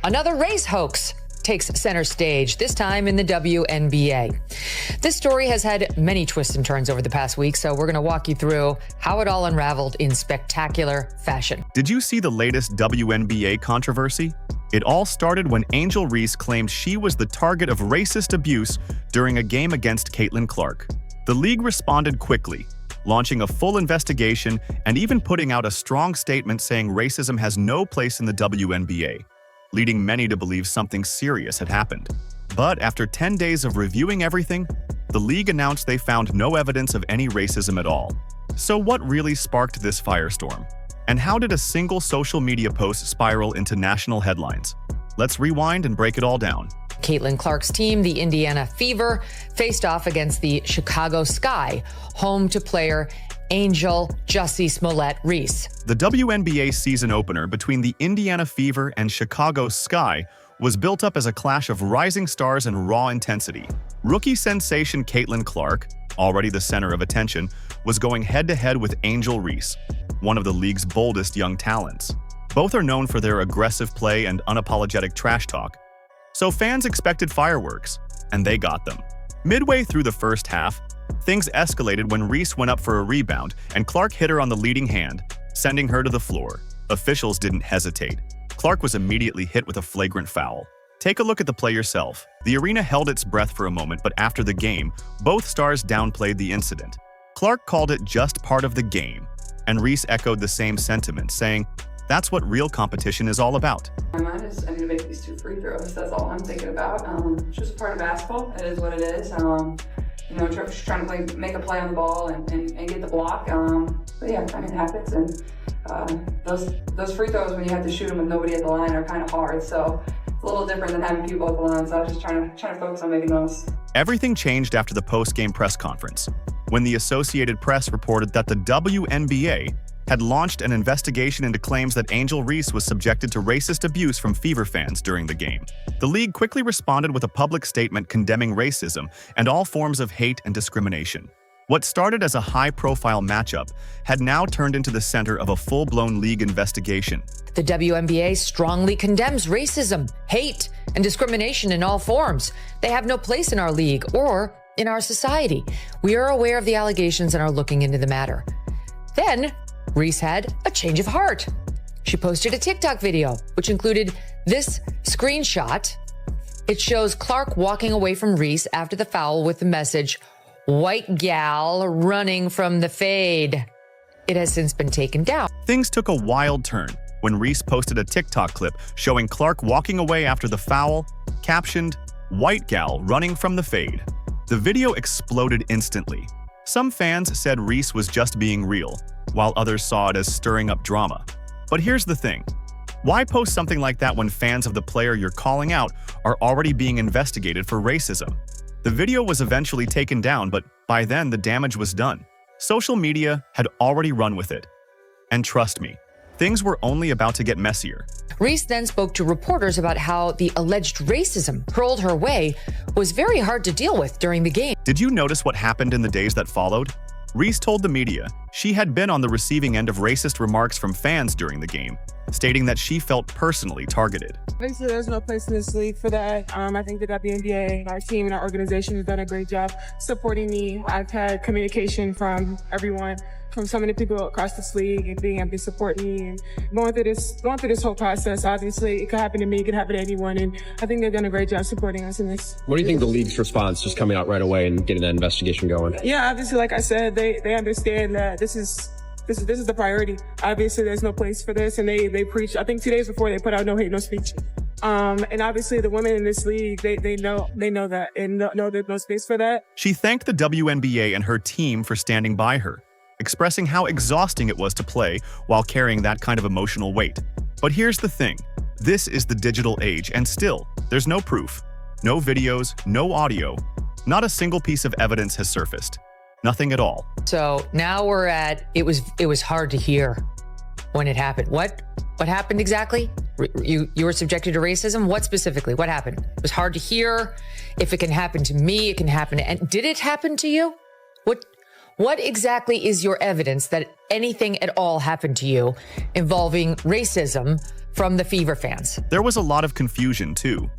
Another race hoax takes center stage, this time in the WNBA. This story has had many twists and turns over the past week, so we're going to walk you through how it all unraveled in spectacular fashion. Did you see the latest WNBA controversy? It all started when Angel Reese claimed she was the target of racist abuse during a game against Caitlin Clark. The league responded quickly, launching a full investigation and even putting out a strong statement saying racism has no place in the WNBA, leading many to believe something serious had happened. But after 10 days of reviewing everything, the league announced they found no evidence of any racism at all. So what really sparked this firestorm? And how did a single social media post spiral into national headlines? Let's rewind and break it all down. Caitlin Clark's team, the Indiana Fever, faced off against the Chicago Sky, home to player Angel Reese. The WNBA season opener between the Indiana Fever and Chicago Sky was built up as a clash of rising stars and raw intensity. Rookie sensation Caitlin Clark, already the center of attention, was going head-to-head with Angel Reese, one of the league's boldest young talents. Both are known for their aggressive play and unapologetic trash talk, so fans expected fireworks, and they got them. Midway through the first half, things escalated when Reese went up for a rebound and Clark hit her on the leading hand, sending her to the floor. Officials didn't hesitate. Clark was immediately hit with a flagrant foul. Take a look at the play yourself. The arena held its breath for a moment, but after the game, both stars downplayed the incident. Clark called it just part of the game, and Reese echoed the same sentiment, saying, "That's what real competition is all about." My mind is, I need to make these 2 free throws. That's all I'm thinking about. It's just a part of basketball. It is what it is. Just trying to make a play on the ball and get the block. But yeah, I mean, it happens. And those free throws, when you have to shoot them with nobody at the line, are kind of hard. So it's a little different than having people at the line. So I was just trying to focus on making those. Everything changed after the post-game press conference, when the Associated Press reported that the WNBA had launched an investigation into claims that Angel Reese was subjected to racist abuse from Fever fans during the game. The league quickly responded with a public statement condemning racism and all forms of hate and discrimination. What started as a high-profile matchup had now turned into the center of a full-blown league investigation. The WNBA strongly condemns racism, hate, and discrimination in all forms. They have no place in our league or in our society. We are aware of the allegations and are looking into the matter. Then, Reese had a change of heart. She posted a TikTok video, which included this screenshot. It shows Clark walking away from Reese after the foul with the message, "White gal running from the fade." It has since been taken down. Things took a wild turn when Reese posted a TikTok clip showing Clark walking away after the foul, captioned, "White gal running from the fade." The video exploded instantly. Some fans said Reese was just being real, while others saw it as stirring up drama. But here's the thing. Why post something like that when fans of the player you're calling out are already being investigated for racism? The video was eventually taken down, but by then the damage was done. Social media had already run with it. And trust me, things were only about to get messier. Reese then spoke to reporters about how the alleged racism hurled her way was very hard to deal with during the game. Did you notice what happened in the days that followed? Reese told the media she had been on the receiving end of racist remarks from fans during the game, stating that she felt personally targeted. Obviously, there's no place in this league for that. I think the WNBA, our team and our organization has done a great job supporting me. I've had communication from everyone, from so many people across this league, and being able to support me and going through this whole process. Obviously, it could happen to me, it could happen to anyone, and I think they've done a great job supporting us in this. What do you think the league's response, just coming out right away and getting that investigation going? Yeah, obviously, like I said, they understand that this is the priority. Obviously, there's no place for this, and they preach. I think 2 days before they put out no hate, no speech. And obviously, the women in this league, they know that and know there's no space for that. She thanked the WNBA and her team for standing by her, expressing how exhausting it was to play while carrying that kind of emotional weight. But here's the thing. This is the digital age, and still, there's no proof. No videos, no audio. Not a single piece of evidence has surfaced. Nothing at all. So now we're at, it was hard to hear when it happened. What happened exactly? You were subjected to racism? What specifically? What happened? It was hard to hear. If it can happen to me, it can happen to, and did it happen to you? What exactly is your evidence that anything at all happened to you involving racism from the Fever fans. There was a lot of confusion, too.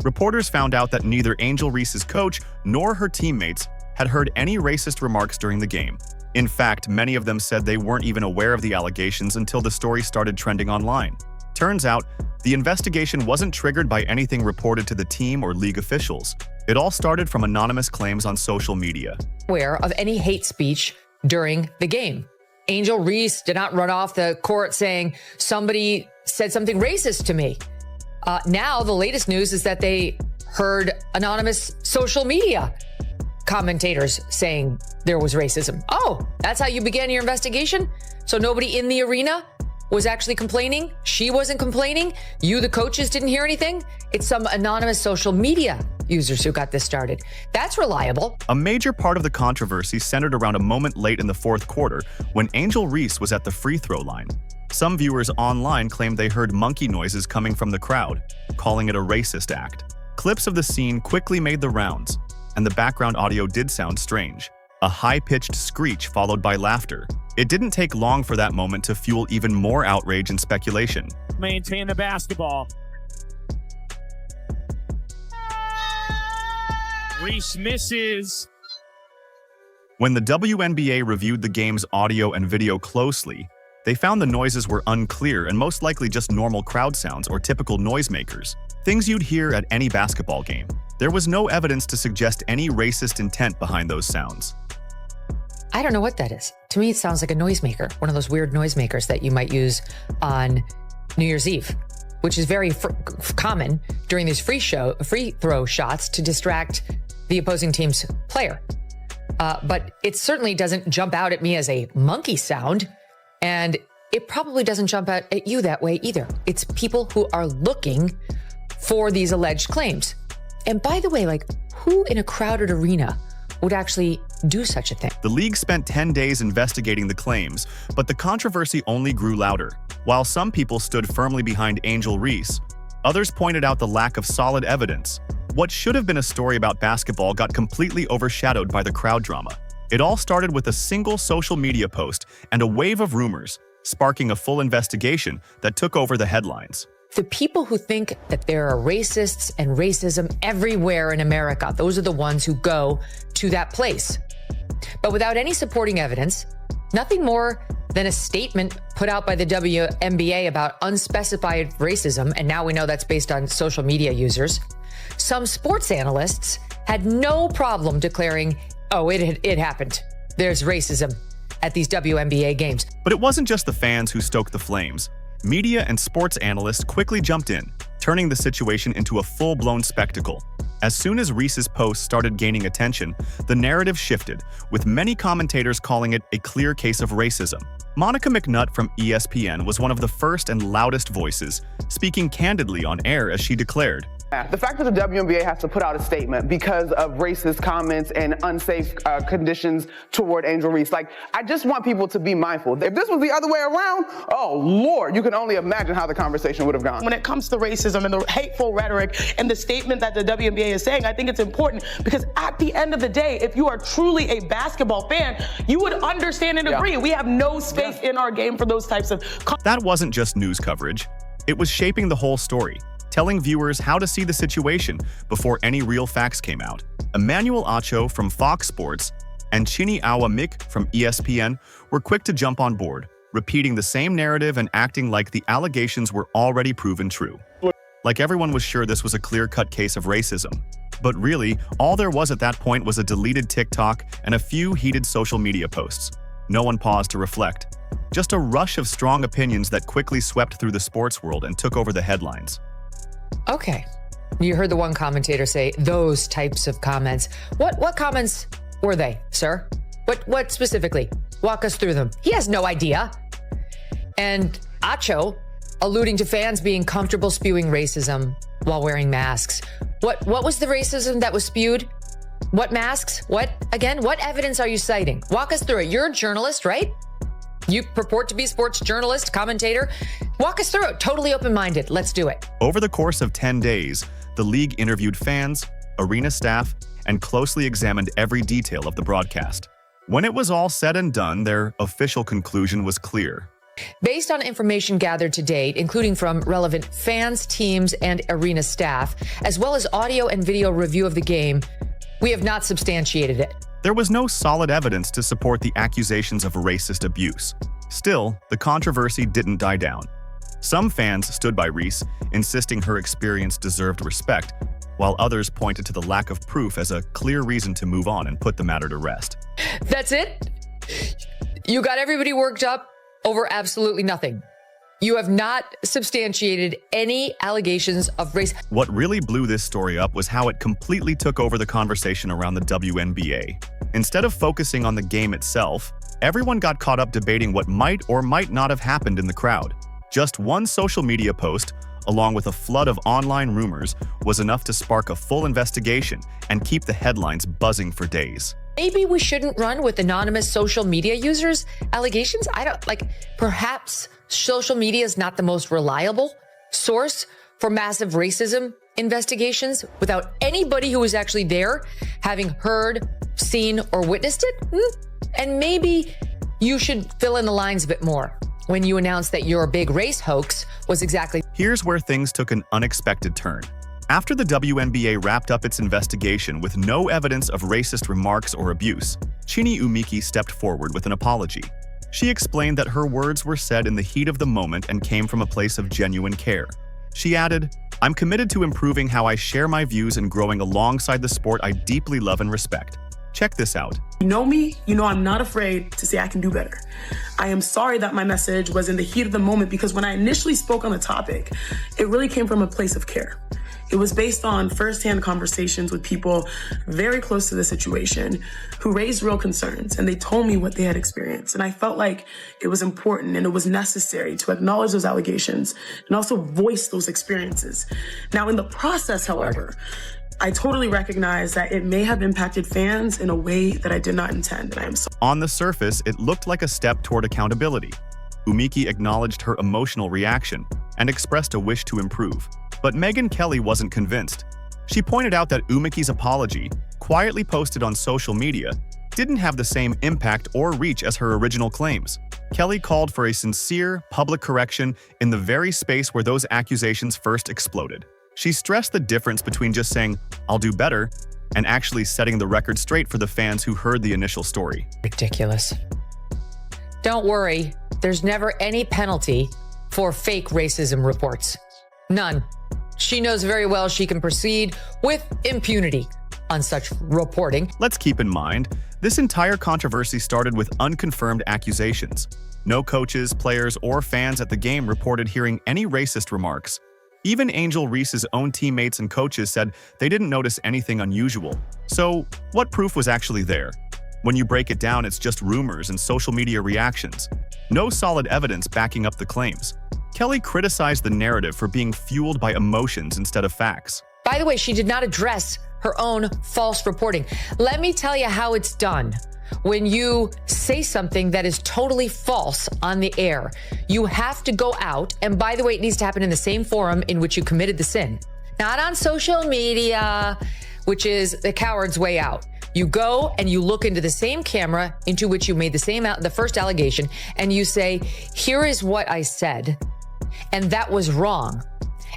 Reporters found out that neither Angel Reese's coach nor her teammates had heard any racist remarks during the game. In fact, many of them said they weren't even aware of the allegations until the story started trending online. Turns out, the investigation wasn't triggered by anything reported to the team or league officials. It all started from anonymous claims on social media. Aware of any hate speech during the game. Angel Reese did not run off the court saying somebody said something racist to me. Now, the latest news is that they heard anonymous social media commentators saying there was racism. Oh, that's how you began your investigation? So nobody in the arena was actually complaining? She wasn't complaining? You, the coaches, didn't hear anything? It's some anonymous social media users who got this started. That's reliable. A major part of the controversy centered around a moment late in the fourth quarter when Angel Reese was at the free throw line. Some viewers online claimed they heard monkey noises coming from the crowd, calling it a racist act. Clips of the scene quickly made the rounds, and the background audio did sound strange. A high-pitched screech followed by laughter. It didn't take long for that moment to fuel even more outrage and speculation. Maintain the basketball. Reese misses. When the WNBA reviewed the game's audio and video closely, they found the noises were unclear and most likely just normal crowd sounds or typical noisemakers, things you'd hear at any basketball game. There was no evidence to suggest any racist intent behind those sounds. I don't know what that is. To me, it sounds like a noisemaker, one of those weird noisemakers that you might use on New Year's Eve, which is very common during these free throw shots to distract the opposing team's player. But it certainly doesn't jump out at me as a monkey sound, and it probably doesn't jump out at you that way either. It's people who are looking for these alleged claims. And by the way, like, who in a crowded arena would actually do such a thing? The league spent 10 days investigating the claims, but the controversy only grew louder. While some people stood firmly behind Angel Reese, others pointed out the lack of solid evidence. What should have been a story about basketball got completely overshadowed by the crowd drama. It all started with a single social media post and a wave of rumors, sparking a full investigation that took over the headlines. The people who think that there are racists and racism everywhere in America, those are the ones who go to that place. But without any supporting evidence, nothing more than a statement put out by the WNBA about unspecified racism, and now we know that's based on social media users, some sports analysts had no problem declaring, oh, it happened. There's racism at these WNBA games. But it wasn't just the fans who stoked the flames. Media and sports analysts quickly jumped in, turning the situation into a full-blown spectacle. As soon as Reese's post started gaining attention, the narrative shifted, with many commentators calling it a clear case of racism. Monica McNutt from ESPN was one of the first and loudest voices, speaking candidly on air as she declared, the fact that the WNBA has to put out a statement because of racist comments and unsafe conditions toward Angel Reese, like, I just want people to be mindful. If this was the other way around, oh Lord, you can only imagine how the conversation would have gone. When it comes to racism and the hateful rhetoric and the statement that the WNBA is saying, I think it's important because at the end of the day, if you are truly a basketball fan, you would understand and agree. We have no space in our game for those types of... That wasn't just news coverage. It was shaping the whole story, telling viewers how to see the situation before any real facts came out. Emmanuel Acho from Fox Sports and Chini Awa Mick from ESPN were quick to jump on board, repeating the same narrative and acting like the allegations were already proven true. Like everyone was sure this was a clear-cut case of racism. But really, all there was at that point was a deleted TikTok and a few heated social media posts. No one paused to reflect. Just a rush of strong opinions that quickly swept through the sports world and took over the headlines. Okay. You heard the one commentator say those types of comments. What comments were they, sir? What specifically? Walk us through them. He has no idea. And Acho, alluding to fans being comfortable spewing racism while wearing masks. What was the racism that was spewed? What masks? What? Again, what evidence are you citing? Walk us through it. You're a journalist, right? You purport to be a sports journalist, commentator. Walk us through it. Totally open-minded. Let's do it. Over the course of 10 days, the league interviewed fans, arena staff, and closely examined every detail of the broadcast. When it was all said and done, their official conclusion was clear. Based on information gathered to date, including from relevant fans, teams, and arena staff, as well as audio and video review of the game, we have not substantiated it. There was no solid evidence to support the accusations of racist abuse. Still, the controversy didn't die down. Some fans stood by Reese, insisting her experience deserved respect, while others pointed to the lack of proof as a clear reason to move on and put the matter to rest. That's it? You got everybody worked up over absolutely nothing. You have not substantiated any allegations of race. What really blew this story up was how it completely took over the conversation around the WNBA. Instead of focusing on the game itself, everyone got caught up debating what might or might not have happened in the crowd. Just one social media post, along with a flood of online rumors, was enough to spark a full investigation and keep the headlines buzzing for days. Maybe we shouldn't run with anonymous social media users' allegations. Perhaps social media is not the most reliable source for massive racism investigations without anybody who was actually there having heard, seen, or witnessed it. And maybe you should fill in the lines a bit more when you announce that your big race hoax was exactly. Here's where things took an unexpected turn. After the WNBA wrapped up its investigation with no evidence of racist remarks or abuse, Chiney Umiki stepped forward with an apology. She explained that her words were said in the heat of the moment and came from a place of genuine care. She added, "I'm committed to improving how I share my views and growing alongside the sport I deeply love and respect. Check this out." You know me, you know I'm not afraid to say I can do better. I am sorry that my message was in the heat of the moment because when I initially spoke on the topic, it really came from a place of care. It was based on firsthand conversations with people very close to the situation who raised real concerns, and they told me what they had experienced. And I felt like it was important and it was necessary to acknowledge those allegations and also voice those experiences. Now, in the process, however, I totally recognize that it may have impacted fans in a way that I did not intend, and I am sorry. On the surface, it looked like a step toward accountability. Umiki acknowledged her emotional reaction and expressed a wish to improve. But Megyn Kelly wasn't convinced. She pointed out that Umiki's apology, quietly posted on social media, didn't have the same impact or reach as her original claims. Kelly called for a sincere, public correction in the very space where those accusations first exploded. She stressed the difference between just saying, "I'll do better," and actually setting the record straight for the fans who heard the initial story. Ridiculous. Don't worry, there's never any penalty for fake racism reports. None. She knows very well she can proceed with impunity on such reporting. Let's keep in mind, this entire controversy started with unconfirmed accusations. No coaches, players, or fans at the game reported hearing any racist remarks. Even Angel Reese's own teammates and coaches said they didn't notice anything unusual. So, what proof was actually there? When you break it down, it's just rumors and social media reactions. No solid evidence backing up the claims. Kelly criticized the narrative for being fueled by emotions instead of facts. By the way, she did not address her own false reporting. Let me tell you how it's done. When you say something that is totally false on the air, you have to go out, and by the way, it needs to happen in the same forum in which you committed the sin. Not on social media, which is the coward's way out. You go and you look into the same camera into which you made the first allegation, and you say, "Here is what I said, and that was wrong.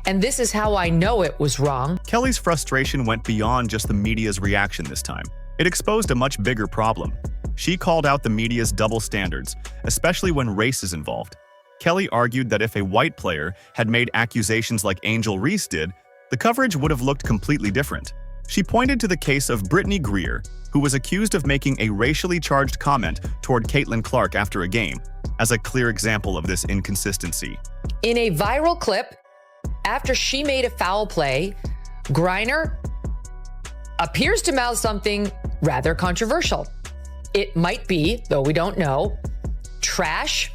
And this is how I know it was wrong." Kelly's frustration went beyond just the media's reaction this time. It exposed a much bigger problem. She called out the media's double standards, especially when race is involved. Kelly argued that if a white player had made accusations like Angel Reese did, the coverage would have looked completely different. She pointed to the case of Brittany Greer, who was accused of making a racially charged comment toward Caitlin Clark after a game, as a clear example of this inconsistency. In a viral clip, after she made a foul play, Griner appears to mouth something rather controversial. It might be, though we don't know, trash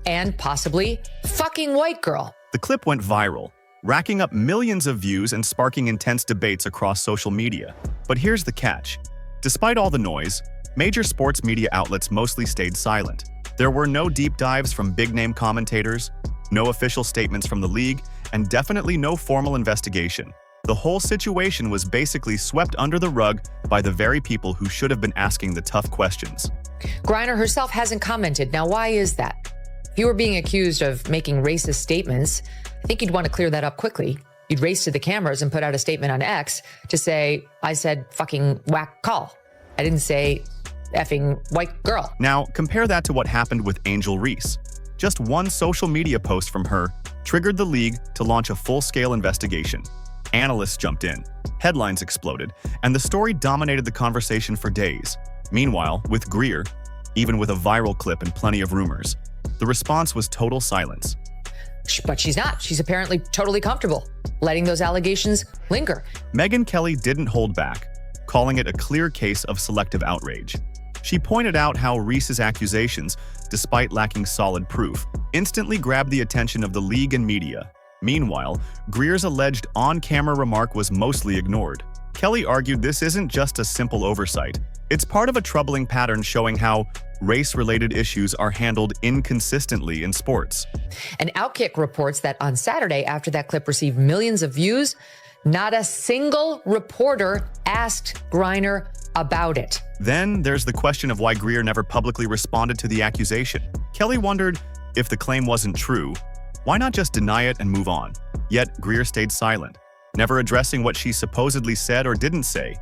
and possibly fucking white girl. The clip went viral, racking up millions of views and sparking intense debates across social media. But here's the catch. Despite all the noise, major sports media outlets mostly stayed silent. There were no deep dives from big-name commentators, no official statements from the league, and definitely no formal investigation. The whole situation was basically swept under the rug by the very people who should have been asking the tough questions. Griner herself hasn't commented. Now, why is that? If you were being accused of making racist statements, I think you'd want to clear that up quickly. You'd race to the cameras and put out a statement on X to say, I said fucking whack call. I didn't say effing white girl. Now, compare that to what happened with Angel Reese. Just one social media post from her triggered the league to launch a full-scale investigation. Analysts jumped in, headlines exploded, and the story dominated the conversation for days. Meanwhile, with Greer, even with a viral clip and plenty of rumors, the response was total silence. But she's not. She's apparently totally comfortable letting those allegations linger. Megyn Kelly didn't hold back, calling it a clear case of selective outrage. She pointed out how Reese's accusations, despite lacking solid proof, instantly grabbed the attention of the league and media. Meanwhile, Greer's alleged on-camera remark was mostly ignored. Kelly argued this isn't just a simple oversight. It's part of a troubling pattern showing how race-related issues are handled inconsistently in sports. And Outkick reports that on Saturday, after that clip received millions of views, not a single reporter asked Griner about it. Then there's the question of why Greer never publicly responded to the accusation. Kelly wondered, if the claim wasn't true, why not just deny it and move on? Yet Greer stayed silent, never addressing what she supposedly said or didn't say,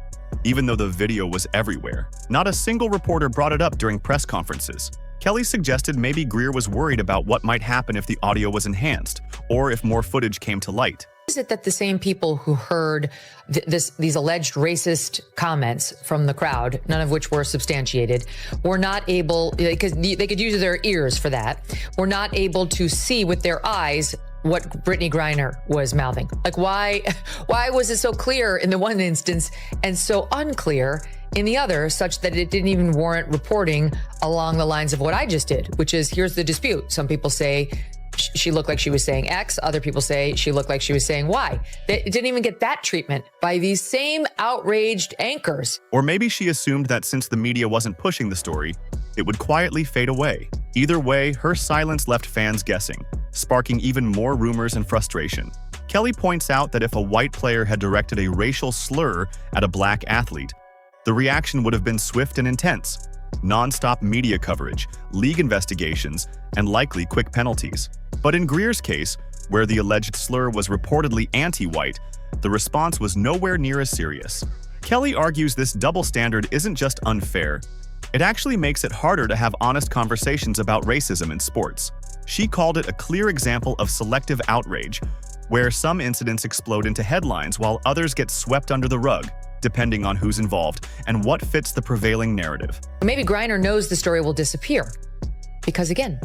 even though the video was everywhere. Not a single reporter brought it up during press conferences. Kelly suggested maybe Greer was worried about what might happen if the audio was enhanced, or if more footage came to light. Is it that the same people who heard these alleged racist comments from the crowd, none of which were substantiated, were not able, because they could use their ears for that, were not able to see with their eyes what Brittany Griner was mouthing? Like, why was it so clear in the one instance and so unclear in the other, such that it didn't even warrant reporting along the lines of what I just did, which is, here's the dispute. Some people say she looked like she was saying X. Other people say she looked like she was saying Y. It didn't even get that treatment by these same outraged anchors. Or maybe she assumed that since the media wasn't pushing the story, it would quietly fade away. Either way, her silence left fans guessing, sparking even more rumors and frustration. Kelly points out that if a white player had directed a racial slur at a black athlete, the reaction would have been swift and intense. Non-stop media coverage, league investigations, and likely quick penalties. But in Greer's case, where the alleged slur was reportedly anti-white, the response was nowhere near as serious. Kelly argues this double standard isn't just unfair, it actually makes it harder to have honest conversations about racism in sports. She called it a clear example of selective outrage, where some incidents explode into headlines while others get swept under the rug, depending on who's involved and what fits the prevailing narrative. Maybe Griner knows the story will disappear. Because again,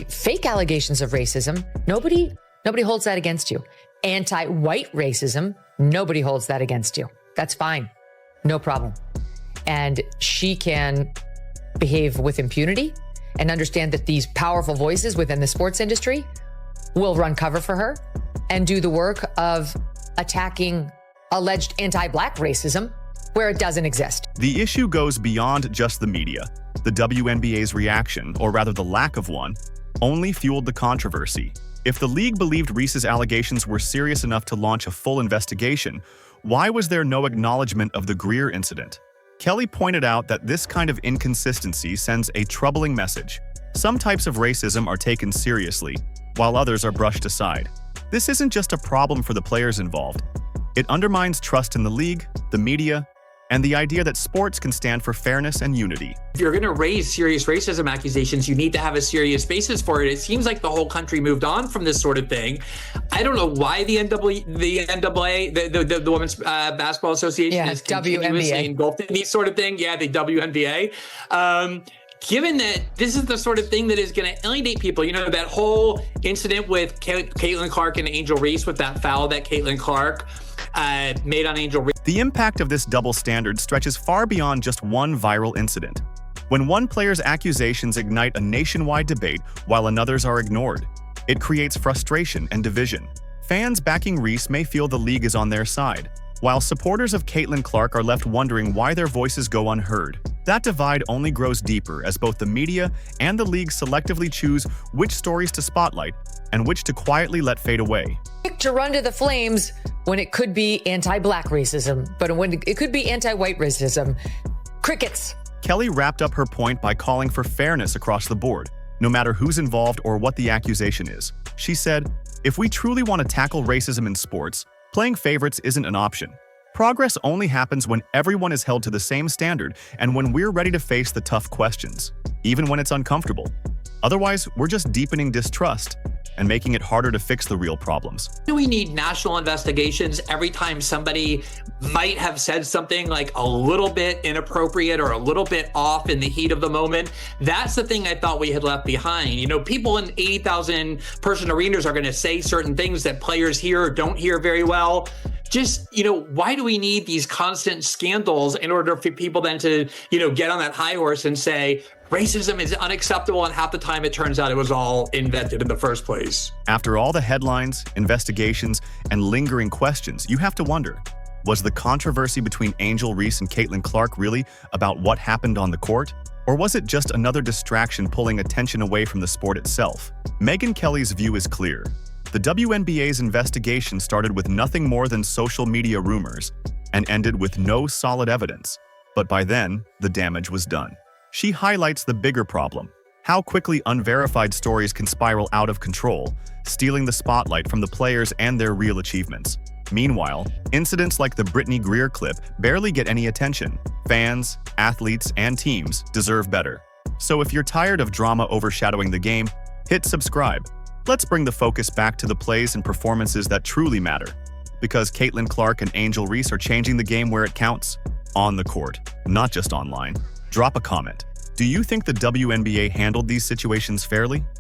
fake allegations of racism, nobody holds that against you. Anti-white racism, nobody holds that against you. That's fine. No problem. And she can behave with impunity and understand that these powerful voices within the sports industry will run cover for her and do the work of attacking alleged anti-black racism where it doesn't exist. The issue goes beyond just the media. The WNBA's reaction, or rather the lack of one, only fueled the controversy. If the league believed Reese's allegations were serious enough to launch a full investigation, why was there no acknowledgement of the Greer incident? Kelly pointed out that this kind of inconsistency sends a troubling message. Some types of racism are taken seriously, while others are brushed aside. This isn't just a problem for the players involved. It undermines trust in the league, the media, and the idea that sports can stand for fairness and unity. If you're going to raise serious racism accusations, you need to have a serious basis for it. It seems like the whole country moved on from this sort of thing. I don't know why the NCAA, the Women's Basketball Association, is continuously engulfed in these sort of thing. Yeah, the WNBA. Given that this is the sort of thing that is going to alienate people, you know, that whole incident with Caitlin Clark and Angel Reese with that foul that Caitlin Clark made on Angel Reese. The impact of this double standard stretches far beyond just one viral incident. When one player's accusations ignite a nationwide debate while another's are ignored, it creates frustration and division. Fans backing Reese may feel the league is on their side, while supporters of Caitlin Clark are left wondering why their voices go unheard. That divide only grows deeper as both the media and the league selectively choose which stories to spotlight and which to quietly let fade away. To run to the flames when it could be anti-black racism, but when it could be anti-white racism. Crickets. Kelly wrapped up her point by calling for fairness across the board. no matter who's involved or what the accusation is. She said, "If we truly want to tackle racism in sports, playing favorites isn't an option. Progress only happens when everyone is held to the same standard and when we're ready to face the tough questions, even when it's uncomfortable. Otherwise, we're just deepening distrust and making it harder to fix the real problems." Do we need national investigations every time somebody might have said something like a little bit inappropriate or a little bit off in the heat of the moment? That's the thing I thought we had left behind. You know, people in 80,000 person arenas are going to say certain things that players hear or don't hear very well. Just, you know, why do we need these constant scandals in order for people then to, you know, get on that high horse and say racism is unacceptable, and half the time it turns out it was all invented in the first place? After all the headlines, investigations, and lingering questions, you have to wonder, was the controversy between Angel Reese and Caitlin Clark really about what happened on the court? Or was it just another distraction pulling attention away from the sport itself? Megyn Kelly's view is clear. The WNBA's investigation started with nothing more than social media rumors and ended with no solid evidence. But by then, the damage was done. She highlights the bigger problem: how quickly unverified stories can spiral out of control, stealing the spotlight from the players and their real achievements. Meanwhile, incidents like the Brittany Greer clip barely get any attention. Fans, athletes, and teams deserve better. So if you're tired of drama overshadowing the game, hit subscribe. Let's bring the focus back to the plays and performances that truly matter. Because Caitlin Clark and Angel Reese are changing the game where it counts, on the court, not just online. Drop a comment. Do you think the WNBA handled these situations fairly?